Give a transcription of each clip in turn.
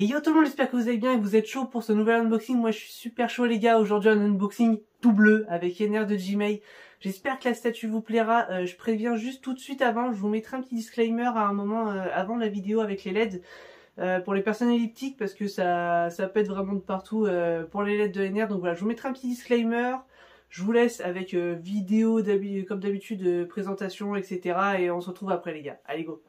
Et yo tout le monde, j'espère que vous allez bien et que vous êtes chaud pour ce nouvel unboxing. Moi je suis super chaud les gars, aujourd'hui un unboxing tout bleu avec Yener de Gmail. J'espère que la statue vous plaira. Je préviens juste tout de suite avant, je vous mettrai un petit disclaimer à un moment avant la vidéo avec les LED. Pour les personnes elliptiques parce que ça pète vraiment de partout pour les LED de Yener. Donc voilà, je vous mettrai un petit disclaimer. Je vous laisse avec vidéo comme d'habitude, présentation, etc. Et on se retrouve après les gars. Allez go!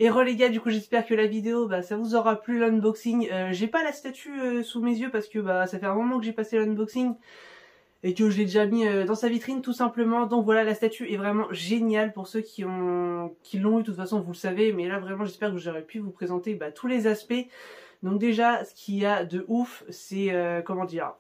re les gars, du coup j'espère que la vidéo ça vous aura plu l'unboxing. J'ai pas la statue sous mes yeux parce que ça fait un moment que j'ai passé l'unboxing et que je l'ai déjà mis dans sa vitrine tout simplement. Donc voilà, la statue est vraiment géniale pour ceux qui l'ont eu, de toute façon vous le savez, mais là vraiment j'espère que j'aurais pu vous présenter tous les aspects. Donc déjà, ce qu'il y a de ouf, c'est comment dire,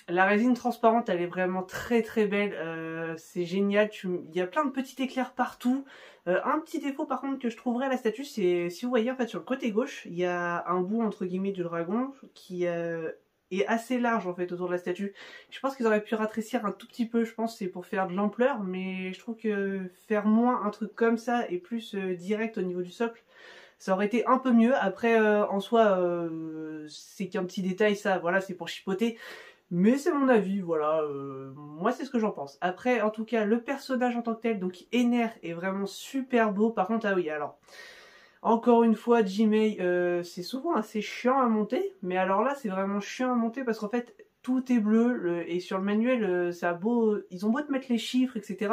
la résine transparente, elle est vraiment très très belle, c'est génial, il y a plein de petits éclairs partout. Un petit défaut par contre que je trouverais à la statue, c'est si vous voyez en fait sur le côté gauche, il y a un bout entre guillemets du dragon qui est assez large en fait autour de la statue. Je pense qu'ils auraient pu rétrécir un tout petit peu, je pense que c'est pour faire de l'ampleur, mais je trouve que faire moins un truc comme ça et plus direct au niveau du socle, ça aurait été un peu mieux. Après en soi c'est qu'un petit détail, ça voilà, c'est pour chipoter. Mais c'est mon avis, voilà, moi c'est ce que j'en pense. Après, en tout cas, le personnage en tant que tel, donc Ener, est vraiment super beau. Par contre, ah oui, alors, encore une fois, Jimei, c'est souvent assez chiant à monter. Mais alors là, c'est vraiment chiant à monter parce qu'en fait, tout est bleu. Et sur le manuel, ça a beau, ils ont beau te mettre les chiffres, etc.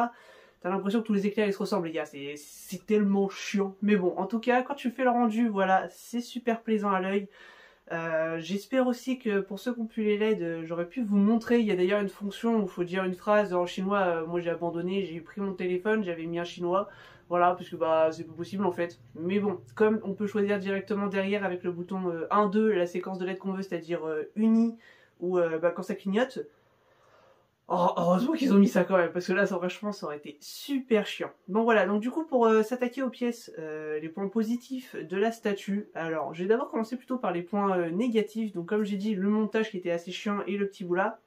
T'as l'impression que tous les éclairs ils se ressemblent, les gars, c'est tellement chiant. Mais bon, en tout cas, quand tu fais le rendu, voilà, c'est super plaisant à l'œil. J'espère aussi que pour ceux qui ont pu les LED, j'aurais pu vous montrer. Il y a d'ailleurs une fonction où il faut dire une phrase en chinois. Moi j'ai abandonné, j'ai pris mon téléphone, j'avais mis un chinois. Voilà, parce que c'est pas possible en fait. Mais bon, comme on peut choisir directement derrière avec le bouton 1-2 la séquence de LED qu'on veut, c'est-à-dire uni ou quand ça clignote. Oh, heureusement qu'ils ont mis ça quand même, parce que là, franchement, ça aurait été super chiant. Bon voilà, donc du coup, pour s'attaquer aux pièces, les points positifs de la statue, alors, je vais d'abord commencer plutôt par les points négatifs. Donc comme j'ai dit, le montage qui était assez chiant et le petit bout là.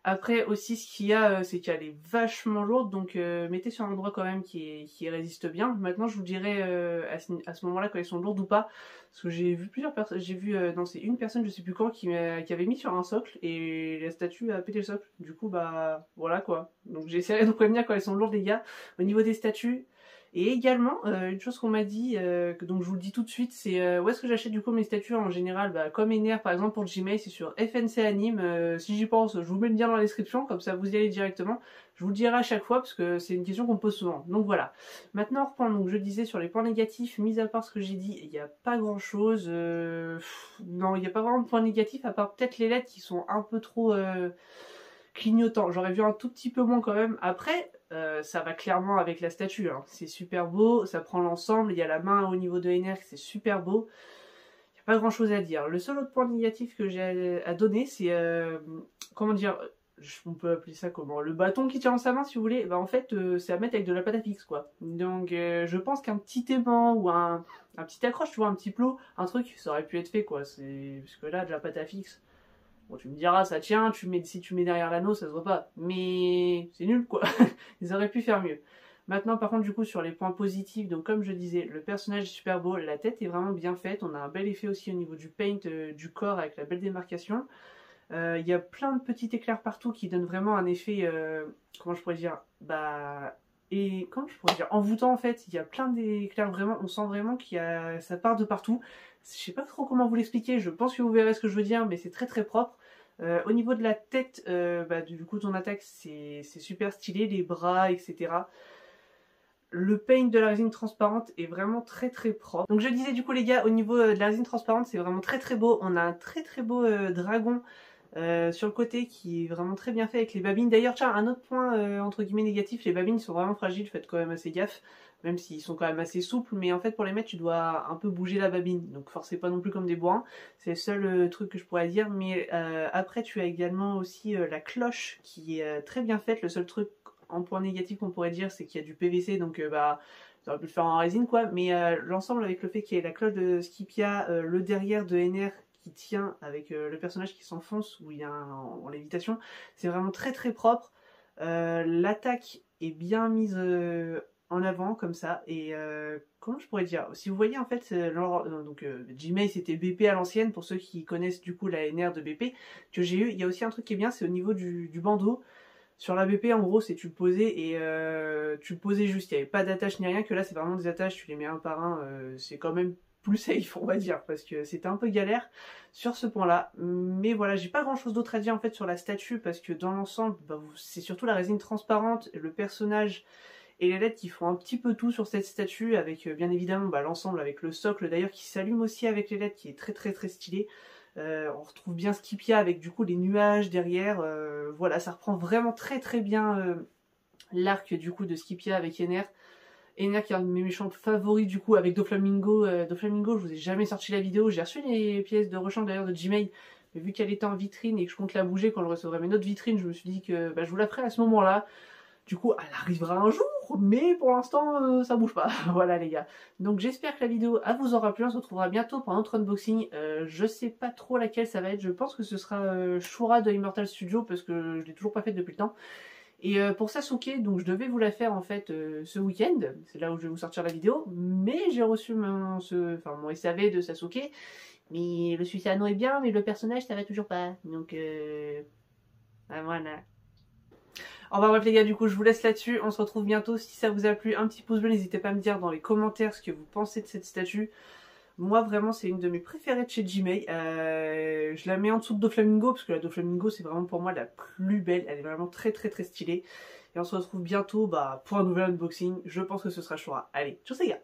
Après aussi ce qu'il y a, c'est qu'elle est vachement lourde, donc mettez sur un endroit quand même qui résiste bien. Maintenant je vous dirai à ce moment-là quand elles sont lourdes ou pas, parce que j'ai vu plusieurs personnes, j'ai vu, non c'est une personne je sais plus quand qui avait mis sur un socle et la statue a pété le socle. Du coup voilà quoi. Donc j'essaierai de vous prévenir quand elles sont lourdes les gars. Au niveau des statues, et également, une chose qu'on m'a dit, donc je vous le dis tout de suite, c'est où est-ce que j'achète du coup mes statues en général, comme Ener par exemple pour le Gmail, c'est sur FNC Anime. Si j'y pense, je vous mets le lien dans la description, comme ça vous y allez directement. Je vous le dirai à chaque fois parce que c'est une question qu'on me pose souvent. Donc voilà. Maintenant on reprend, donc je disais sur les points négatifs, mis à part ce que j'ai dit, il n'y a pas grand chose. Non, il n'y a pas vraiment de points négatifs, à part peut-être les LED qui sont un peu trop clignotants. J'aurais vu un tout petit peu moins quand même. Après, ça va clairement avec la statue, hein. C'est super beau, ça prend l'ensemble, il y a la main au niveau de Ener, c'est super beau. Il n'y a pas grand chose à dire. Le seul autre point négatif que j'ai à donner, c'est, comment dire, on peut appeler ça comment, le bâton qui tient dans sa main si vous voulez, en fait c'est à mettre avec de la pâte à fixe quoi. Donc je pense qu'un petit aimant ou un petit accroche, tu vois, un petit plot, un truc, ça aurait pu être fait quoi. Parce que là, de la pâte à fixe, bon, tu me diras, ça tient, si tu mets derrière l'anneau, ça se voit pas. Mais c'est nul, quoi. Ils auraient pu faire mieux. Maintenant, par contre, du coup, sur les points positifs, donc comme je disais, le personnage est super beau, la tête est vraiment bien faite, on a un bel effet aussi au niveau du paint du corps avec la belle démarcation. Il y a plein de petits éclairs partout qui donnent vraiment un effet, comment je pourrais dire, et comment je pourrais dire, envoûtant en fait. Il y a plein d'éclairs, vraiment, on sent vraiment ça part de partout. Je sais pas trop comment vous l'expliquer, je pense que vous verrez ce que je veux dire, mais c'est très très propre. Au niveau de la tête, du coup ton attaque c'est super stylé, les bras, etc. Le paint de la résine transparente est vraiment très très propre. Donc je disais du coup les gars, au niveau de la résine transparente, c'est vraiment très très beau. On a un très très beau dragon sur le côté qui est vraiment très bien fait avec les babines. D'ailleurs tiens, un autre point entre guillemets négatif, les babines sont vraiment fragiles, faites quand même assez gaffe. Même s'ils sont quand même assez souples, mais en fait pour les mettre tu dois un peu bouger la babine, donc forcez pas non plus comme des bourrins, c'est le seul truc que je pourrais dire. Mais après tu as également aussi la cloche qui est très bien faite. Le seul truc en point négatif qu'on pourrait dire c'est qu'il y a du PVC, donc ça aurait pu le faire en résine quoi, mais l'ensemble avec le fait qu'il y ait la cloche de Scipia, le derrière de Ener qui tient avec le personnage qui s'enfonce où il y a en lévitation, c'est vraiment très très propre. L'attaque est bien mise en avant comme ça, et comment je pourrais dire, si vous voyez en fait Gmail c'était BP à l'ancienne pour ceux qui connaissent du coup la NR de BP que j'ai eu. Il y a aussi un truc qui est bien, c'est au niveau du bandeau. Sur la BP en gros c'est tu le posais et tu le posais juste, il n'y avait pas d'attache ni rien, que là c'est vraiment des attaches, tu les mets un par un, c'est quand même plus safe on va dire, parce que c'était un peu galère sur ce point là. Mais voilà, j'ai pas grand chose d'autre à dire en fait sur la statue, parce que dans l'ensemble c'est surtout la résine transparente, le personnage Et les LED qui font un petit peu tout sur cette statue, avec bien évidemment l'ensemble, avec le socle d'ailleurs qui s'allume aussi avec les LED, qui est très stylé. On retrouve bien Scipia avec du coup les nuages derrière. Voilà, ça reprend vraiment très bien l'arc du coup de Scipia avec Yennefer. Yennefer qui est un de mes méchants favoris du coup avec Doflamingo. Doflamingo, je vous ai jamais sorti la vidéo. J'ai reçu les pièces de rechange d'ailleurs de Gmail. Mais vu qu'elle était en vitrine et que je compte la bouger quand je recevrai mes autres vitrines, je me suis dit que je vous la ferai à ce moment-là. Du coup, elle arrivera un jour, mais pour l'instant, ça bouge pas. Voilà les gars. Donc j'espère que la vidéo vous aura plu. On se retrouvera bientôt pour un autre unboxing. Je sais pas trop laquelle ça va être. Je pense que ce sera Shura de Immortal Studio parce que je l'ai toujours pas faite depuis le temps. Et pour Sasuke, donc je devais vous la faire en fait ce week-end. C'est là où je vais vous sortir la vidéo. Mais j'ai reçu mon SAV de Sasuke. Mais le Susanoo est bien, mais le personnage ça va toujours pas. Donc voilà. Enfin bref les gars, du coup je vous laisse là-dessus, on se retrouve bientôt. Si ça vous a plu, un petit pouce bleu, n'hésitez pas à me dire dans les commentaires ce que vous pensez de cette statue. Moi vraiment c'est une de mes préférées de chez Gmail. Je la mets en dessous de Doflamingo parce que la Doflamingo c'est vraiment pour moi la plus belle, elle est vraiment très stylée. Et on se retrouve bientôt pour un nouvel unboxing, je pense que ce sera Shura. Allez, tchuss les gars.